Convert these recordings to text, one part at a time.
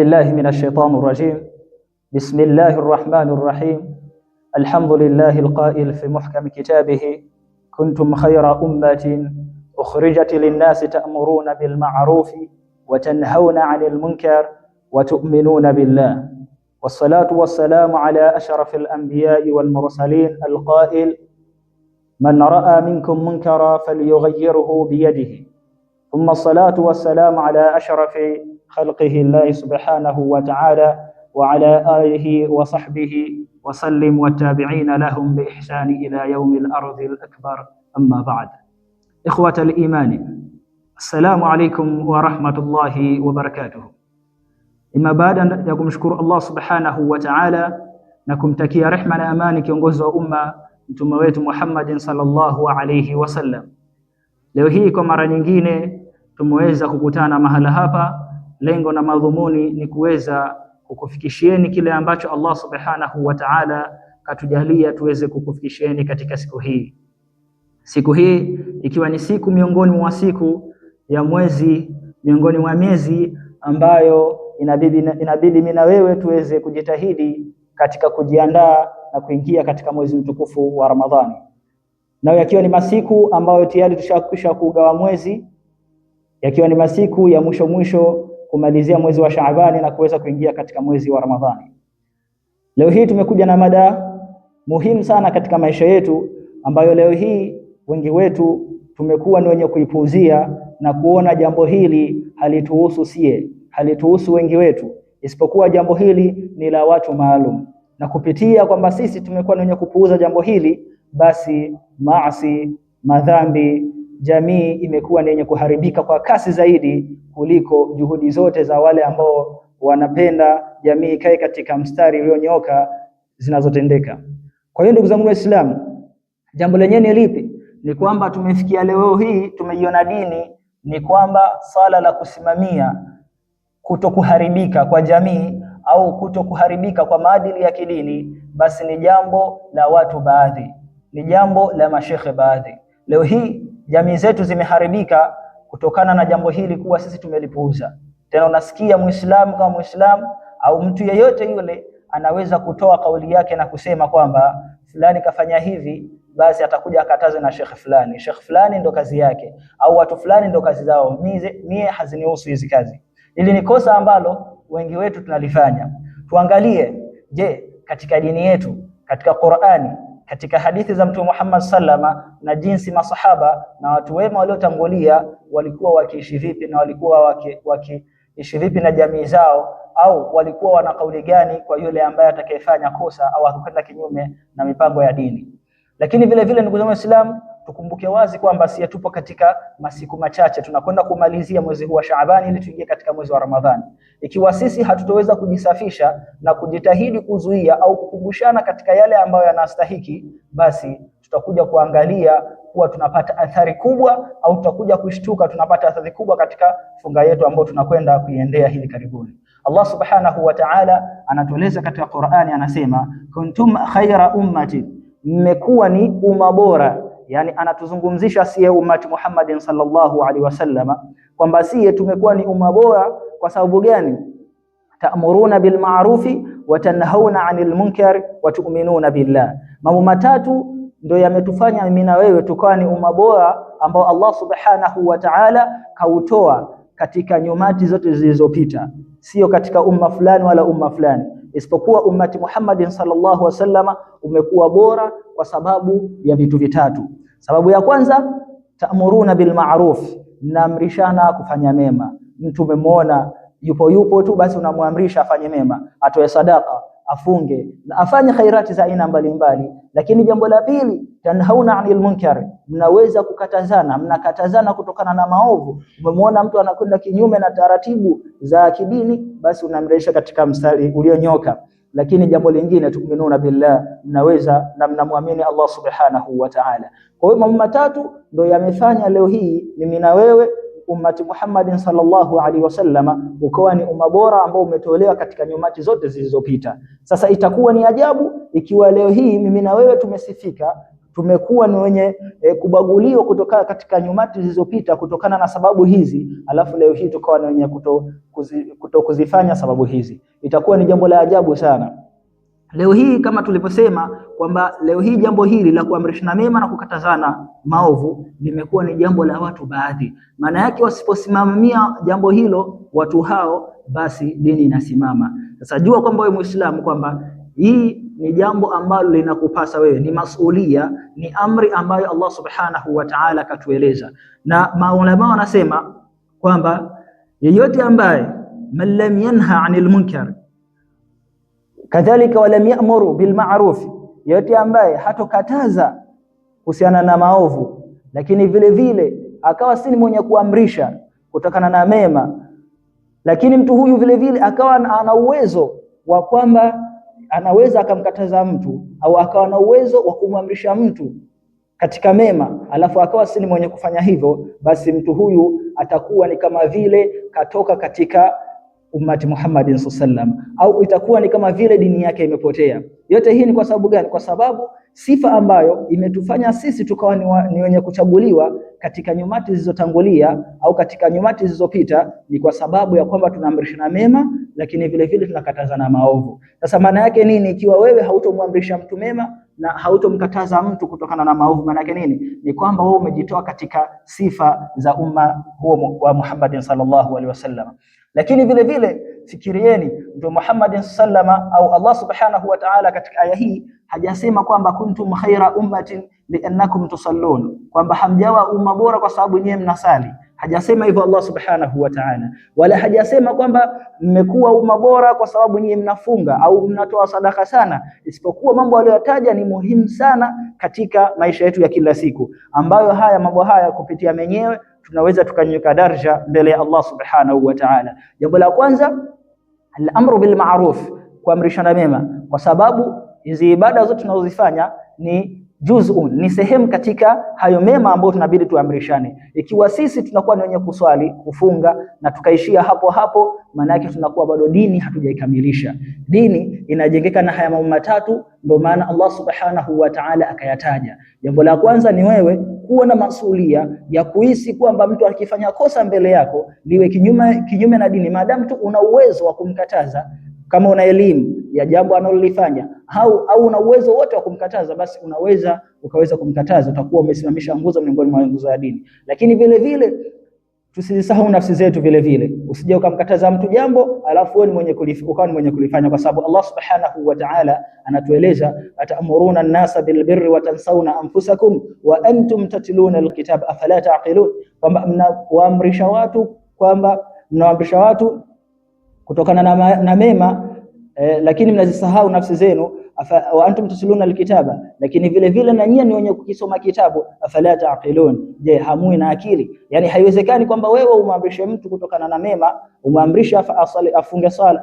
بالله من الشيطان الرجيم. بسم الله الرحمن الرحيم. الحمد لله القائل في محكم كتابه: كنتم خير أمة أخرجت للناس تأمرون بالمعروف وتنهون عن المنكر وتؤمنون بالله. والصلاة والسلام على أشرف الأنبياء والمرسلين القائل: من رأى منكم منكرا فليغيره بيده. ثم الصلاة والسلام على أشرف خلقه الله سبحانه وتعالى وعلى آله وصحبه وسلم والتابعين لهم بإحسان إلى يوم الأرض الأكبر. أما بعد، إخوة الإيمان، السلام عليكم ورحمة الله وبركاته. Ima baada ya kumshukuru Allah subhanahu wa ta'ala na kumtakia rehma na amani kiongozi wa umma mtume wetu Muhammadin sallallahu alayhi wasallam, leo hii kwa mara nyingine tumeweza kukutana mahala hapa. Lengo na madhumuni ni kuweza kukufikishieni kile ambacho Allah subhanahu wa ta'ala katujalia tuweze kukufikishieni katika siku hii. Siku hii ikiwa ni siku miongoni mwa siku ya mwezi, miongoni mwa miezi ambayo inabidi mimi na wewe tuweze kujitahidi katika kujiandaa na kuingia katika mwezi mtukufu wa Ramadhani. Na yakiwa ni masiku ambayo tayari tushakwisha kugawa mwezi, yakiwa ni masiku ya mwisho kumalizia mwezi wa Shaabani na kuweza kuingia katika mwezi wa Ramadhani. Leo hii tumekuja na mada muhimu sana katika maisha yetu, ambayo leo hii wengi wetu tumekuwa ni wenye kuipuuzia na kuona jambo hili halituhusu sie, halituhusu wengi wetu, isipokuwa jambo hili ni la watu maalum. Na kupitia kwamba sisi tumekuwa ni wenye kupuuza jambo hili, basi maasi, madhambi, jamii imekuwa ni yenye kuharibika kwa kasi zaidi kuliko juhudi zote za wale ambao wanapenda jamii ikae katika mstari ulionyooka zinazotendeka. Kwa hiyo ndugu zangu Waislamu, jambo lenyewe ni lipi? Ni kwamba tumefikia leo hii tumeiona dini ni kwamba sala la kusimamia kutokuharibika kwa jamii au kutokuharibika kwa maadili ya kidini, basi ni jambo la watu baadhi, ni jambo la mashekhe baadhi. Leo hii jamii zetu zimeharibika kutokana na jambo hili kuwa sisi tumelipuuza. Tena unasikia Muislamu kama Muislamu au mtu yeyote yule anaweza kutoa kauli yake na kusema kwamba fulani kafanya hivi, basi atakuja akataze na shekhe fulani. Shekhe fulani ndo kazi yake, au watu fulani ndo kazi zao, mie hazinihusu hizi kazi. Hili ni kosa ambalo wengi wetu tunalifanya. Tuangalie, je, katika dini yetu, katika Qur'ani, katika hadithi za Mtume Muhammad sallama, na jinsi masahaba na watu wema waliotangulia walikuwa wakiishi vipi, na walikuwa wakiishi vipi na jamii zao, au walikuwa wana kauli gani kwa yule ambaye atakayefanya kosa au akakwenda kinyume na mipango ya dini. Lakini vile vile ndugu zangu Waislamu, tukumbuke wazi kwamba si tupo katika masiku machache tunakwenda kumalizia mwezi huu wa Shaabani ili tuingie katika mwezi wa Ramadhani. Ikiwa sisi hatutoweza kujisafisha na kujitahidi kuzuia au kukumbushana katika yale ambayo yanastahiki, basi tutakuja kuangalia kuwa tunapata athari kubwa, au tutakuja kushtuka tunapata athari kubwa katika funga yetu ambayo tunakwenda kuiendea hivi karibuni. Allah subhanahu wa ta'ala anatueleza katika Qur'ani, anasema kuntum khayra ummati, mmekuwa ni umma bora. Yani anatuzungumzisha siye ummati Muhammadin sallallahu alaihi wasallama kwamba siye tumekuwa ni umma bora. Kwa sababu gani? Ta'muruna bil ma'rufi wa tanhauna 'anil munkar wa tu'minuna billah. Mambo matatu ndio yametufanya mimi na wewe tukawa ni umma bora ambao Allah subhanahu wa ta'ala kautoa katika nyumati zote zilizopita, sio katika umma fulani wala umma fulani, isipokuwa ummati Muhammadin sallallahu alaihi wasallama umekuwa bora kwa sababu ya vitu vitatu. Sababu ya kwanza, ta'muruna bil ma'ruf, mnaamrishana kufanya mema. Mtu umemwona yupo tu, basi unamwamrisha afanye mema, atoe sadaka, afunge na afanye khairati za aina mbalimbali. Lakini jambo la pili, tanhauna 'anil munkar, mnaweza mnakatazana kutokana na maovu. Umemwona mtu anakwenda kinyume na taratibu za kidini, basi unamrejesha katika mstari ulionyoka. Lakini jambo lingine, tu'minuna billah, mnaweza na mnamwamini Allah subhanahu wa ta'ala. Kwa hiyo mambo matatu ndio yamefanya leo hii mimi na wewe ummati Muhammadin sallallahu alaihi wasallama ukawa ni umma bora ambao umetolewa katika nyumati zote zilizopita. Sasa itakuwa ni ajabu ikiwa leo hii mimi na wewe tumesifika tumekuwa ni wenye kubaguliwa kutoka katika nyumati zilizopita kutokana na sababu hizi, alafu leo hii tukawa ni wenye kutokuzifanya sababu hizi. Itakuwa ni jambo la ajabu sana. Leo hii kama tulivyosema kwamba leo hii jambo hili la kuamrishana mema na kukatazana maovu limekuwa ni jambo la watu baadhi. Maana yake wasiposimamia jambo hilo watu hao, basi dini inasimama. Sasa jua kwamba wewe Muislamu kwamba hii ni jambo ambalo linakupasa wewe, ni masulia, ni amri ambayo Allah Subhanahu wa Ta'ala katueleza. Na maulama wanasema kwamba yeyote ambaye man lam yanha 'anil munkar kadhalika wa lam ya'muru bil ma'ruf, yeyote ambaye hatokataza kuhusiana na maovu lakini vile vile akawa si mwenye kuamrisha kutokana na mema, lakini mtu huyu vile vile akawa ana uwezo wa kwamba anaweza akamkataza mtu au akawa na uwezo wa kumwamrisha mtu katika mema, alafu akawa si mwenye kufanya hivyo, basi mtu huyu atakuwa ni kama vile katoka katika ummati Muhammadin sallam, au itakuwa ni kama vile dini yake imepotea. Yote hii ni kwa sababu gani? Kwa sababu sifa ambayo imetufanya sisi tukawa ni wenye kuchaguliwa katika nyumati zilizotangulia au katika nyumati zilizopita ni kwa sababu ya kwamba tunaamrishana mema lakini vile vile tunakatazana maovu. Sasa maana yake nini? Ikiwa wewe hautomwamrisha mtu mema na hautomkataza mtu kutokana na maovu, maana yake nini? Ni kwamba wewe umejitoa katika sifa za umma huo wa Muhammadin sallallahu alaihi wasallam. Lakini vile vile fikirieni, ndio Muhammad sallama au Allah subhanahu wa ta'ala katika aya hii hajasema kwamba kuntum khaira ummatin li'annakum tusallun, kwamba hamjawa umma bora kwa sababu nyewe mnasali. Hajasema hivyo Allah subhanahu wa ta'ala, wala hajasema kwamba mmekuwa umma bora kwa sababu nyewe mnafunga au mnatoa sadaka sana, isipokuwa mambo aliyotaja ni muhimu sana katika maisha yetu ya kila siku, ambayo haya mambo haya kupitia menyewe tunaweza tukanyuka daraja mbele ya Allah subhanahu wa ta'ala. Jambo la kwanza al-amru bil ma'ruf, kuamrishana mema, kwa sababu hizi ibada zote tunazozifanya ni juz'un, ni sehemu katika hayo mema ambayo tunabidi tuamrishane. Ikiwa sisi tunakuwa ni wenye kuswali, kufunga na tukaishia hapo hapo, maana yake tunakuwa bado dini hatujaikamilisha. Dini inajengeka na haya mambo matatu, ndio maana Allah subhanahu wa ta'ala akayataja. Jambo la kwanza ni wewe kuwa na masulia ya kuhisi kwamba mtu akifanya kosa mbele yako liwe kinyume na dini, maadamu tu una uwezo wa kumkataza. Kama una elimu ya jambo analolifanya au una uwezo wote wa kumkataza, basi ukaweza kumkataza, utakuwa umesimamisha nguzo miongoni mwa nguzo ya dini. Lakini vile vile tusisahau nafsi zetu vile vile, usije ukamkataza mtu jambo alafu wewe ni mwenye kulifanya, kwa sababu Allah subhanahu wa ta'ala anatueleza atamuruna an-nasa bil birri wa tansawna anfusakum wa antum tatluna al-kitab afala taqilun, kwamba mnawaamrisha watu kutokana na mema lakini mnazisahau nafsi zenu. Wa antum tatluna alkitaba, lakini vile vile na nyinyi ni wenye kukisoma kitabu. Afala taqilun, je hamui na akili? Yani haiwezekani kwamba wewe umwamrishe mtu kutokana na mema, umwamrishe afunge swala,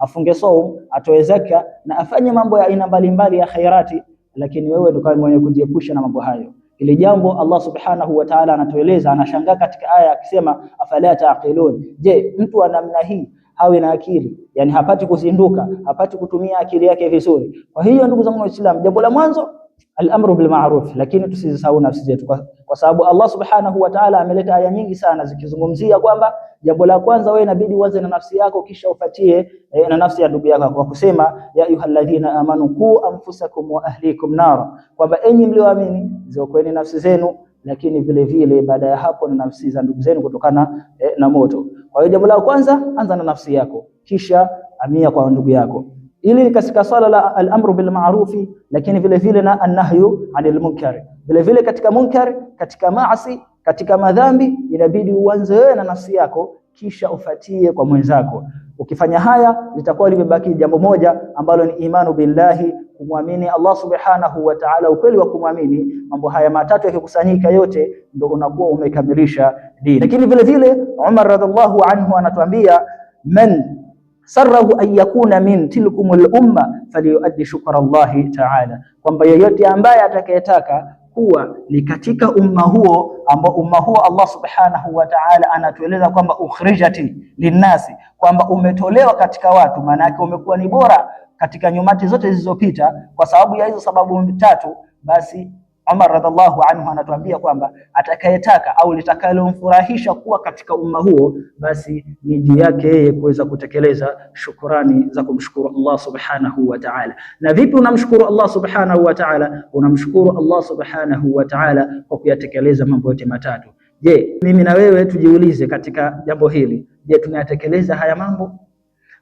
afunge saum, atoe zaka na afanye mambo ya aina mbalimbali ya khairati, lakini wewe ndio mwenye kujiepusha na mambo hayo. Ile jambo Allah subhanahu wa ta'ala anatueleza, anashangaa katika aya akisema afala taqilun. Je, mtu wa namna hii hawe na akili? Yani hapati kuzinduka, hapati kutumia akili yake vizuri. Kwa hiyo ndugu zangu Waislamu, jambo la mwanzo al-amru bil ma'ruf, lakini tusisahau nafsi zetu, kwa sababu Allah subhanahu wa ta'ala ameleta aya nyingi sana zikizungumzia kwamba jambo la kwanza wewe inabidi uanze na nafsi yako, kisha ufuatie na nafsi ya ndugu yako, kwa kusema ya ayyuhalladhina amanu qu anfusakum wa ahlikum nar, kwamba enyi mlioamini ziokoeni nafsi zenu, lakini vile vile baada ya hapo na nafsi za ndugu zenu kutokana na moto. Kwa hiyo jambo la kwanza, anza na nafsi yako, kisha amia kwa ndugu yako. Ili katika swala la al-amru bil ma'rufi, lakini vile vile na an-nahyu 'anil munkar. Vile vile katika munkar, katika maasi, katika madhambi, inabidi uanze wewe na nafsi yako, kisha ufatie kwa mwenzako. Ukifanya haya litakuwa limebaki jambo moja ambalo ni imanu billahi, kumwamini Allah subhanahu wa ta'ala, ukweli wa kumwamini. Mambo haya matatu yakikusanyika yote ndio unakuwa umekamilisha dini. Lakini vile vile Umar radhiallahu anhu anatuambia man sarrahu an yakuna min tilkumul umma falyuaddi shukra Allah ta'ala, kwamba yeyote ambaye atakayetaka kuwa ni katika umma huo ambao umma huo Allah subhanahu wa ta'ala anatueleza kwamba ukhrijati linnasi, kwamba umetolewa katika watu, maana yake umekuwa ni bora katika nyumati zote zilizopita kwa sababu ya hizo sababu tatu. basi Umar radhiallahu anhu anatuambia kwamba atakayetaka au litakalomfurahisha kuwa katika umma huo, basi ni juu yake yeye kuweza kutekeleza shukrani za kumshukuru Allah subhanahu wa ta'ala. Na vipi unamshukuru Allah subhanahu wa ta'ala? Unamshukuru Allah subhanahu wa ta'ala kwa kuyatekeleza mambo yote matatu. Je, mimi na wewe tujiulize katika jambo hili. Je, tunayatekeleza haya mambo?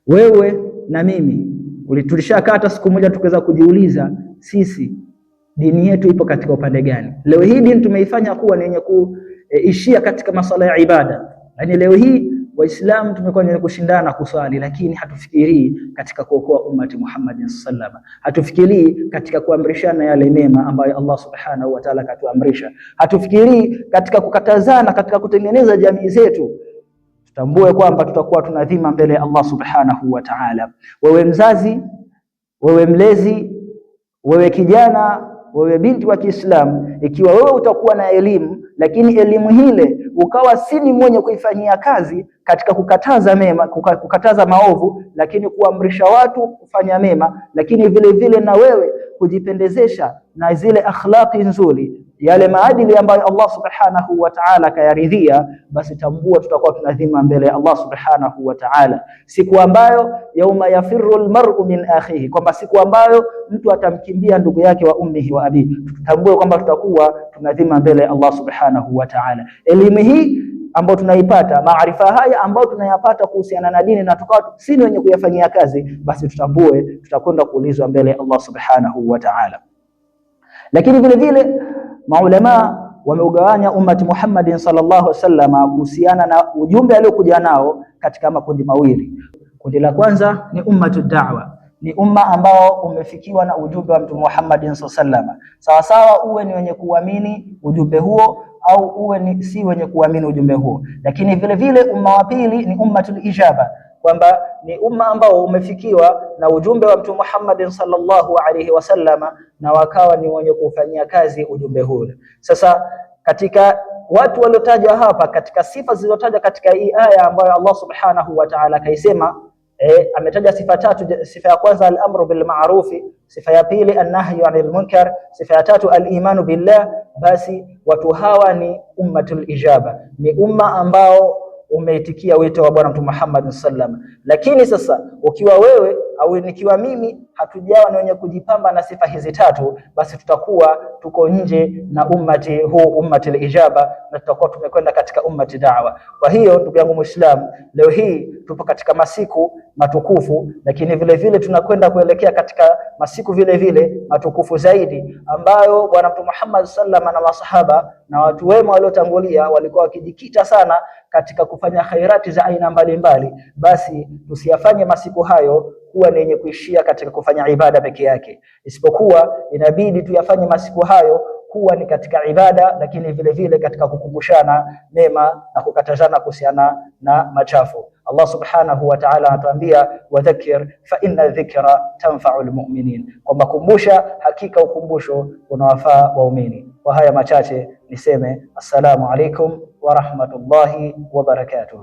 Wewe na mimi tulishakaa hata siku moja tukaweza kujiuliza sisi dini yetu ipo katika upande gani? Leo hii dini tumeifanya kuwa ni yenye kuishia katika masuala ya ibada. Yaani leo hii Waislamu tumekuwa ni kushindana kuswali, lakini hatufikirii katika kuokoa ummati Muhammad sallallahu. Hatufikirii katika kuamrishana yale mema ambayo Allah subhanahu wa ta'ala katuamrisha. Hatufikirii katika kukatazana, katika kutengeneza jamii zetu. Tutambue kwamba tutakuwa tuna dhima mbele ya Allah subhanahu wa ta'ala. Wewe mzazi, wewe mlezi, wewe kijana, wewe binti wa Kiislamu, ikiwa wewe utakuwa na elimu lakini elimu hile ukawa si ni mwenye kuifanyia kazi katika kukataza mema, kukataza maovu, lakini kuamrisha watu kufanya mema, lakini vile vile na wewe kujipendezesha na zile akhlaqi nzuri, yale maadili ambayo Allah subhanahu wa ta'ala kayaridhia, basi tambua tutakuwa tunadhima mbele ya Allah subhanahu wa ta'ala, siku ambayo yauma yafirru almar'u min akhihi, kwamba siku ambayo mtu atamkimbia ndugu yake wa ummihi wa abi. Tutambue kwamba tutakuwa tunadhima mbele ya Allah subhanahu wa ta'ala. Elimu hii ambayo tunaipata, maarifa haya ambayo tunayapata kuhusiana na dini, na tukawa si wenye kuyafanyia kazi, basi tutambue tutakwenda kuulizwa mbele ya Allah subhanahu wa ta'ala. Lakini vile vile maulama wameugawanya ummati Muhammadin sallallahu alaihi wasallam kuhusiana na ujumbe aliokuja nao katika makundi mawili. Kundi la kwanza ni ummatu da'wa, ni umma ambao umefikiwa na ujumbe wa Mtume Muhammadin sallallahu alaihi wasallam. Sawa sawa uwe ni wenye kuamini ujumbe huo au uwe ni si wenye kuamini ujumbe huo. Lakini vile vile umma wa pili ni ummatul ijaba, kwamba ni umma ambao umefikiwa na ujumbe wa Mtume Muhammad sallallahu alaihi wasallama na wakawa ni wenye kufanyia kazi ujumbe huo. Sasa katika watu waliotajwa hapa, katika sifa zilizotajwa katika hii aya ambayo Allah subhanahu wa ta'ala kaisema, ametaja sifa tatu. Sifa ya kwanza al-amru bil ma'rufi, sifa ya pili an-nahyu 'anil munkar, sifa ya tatu al-imanu billah. Basi watu hawa ni ummatul ijaba, ni umma ambao umeitikia wito wa Bwana Mtume Muhammad sallallahu. Lakini sasa ukiwa wewe au nikiwa mimi hatujawa na wenye kujipamba na sifa hizi tatu, basi tutakuwa tuko nje na ummati huu, ummati al-ijaba, na tutakuwa tumekwenda katika ummati da'wa. Kwa hiyo ndugu yangu Muislamu, leo hii tupo katika masiku matukufu, lakini vile vile tunakwenda kuelekea katika masiku vile vile matukufu zaidi, ambayo Bwana Mtume Muhammad sallallahu na masahaba na watu wema waliotangulia walikuwa wakijikita sana katika kufanya khairati za aina mbalimbali. Basi tusiyafanye masiku hayo kuwa ni yenye kuishia katika kufanya ibada peke yake, isipokuwa inabidi tuyafanye masiku hayo kuwa ni katika ibada, lakini vile vile katika kukumbushana mema na kukatazana kuhusiana na machafu. Allah subhanahu wa ta'ala anatuambia wadhakir fa inna dhikra tanfa'ul mu'minin, kwamba kumbusha, hakika ukumbusho unawafaa waumini. Kwa haya machache niseme assalamu alaikum wa rahmatullahi wa barakatuh.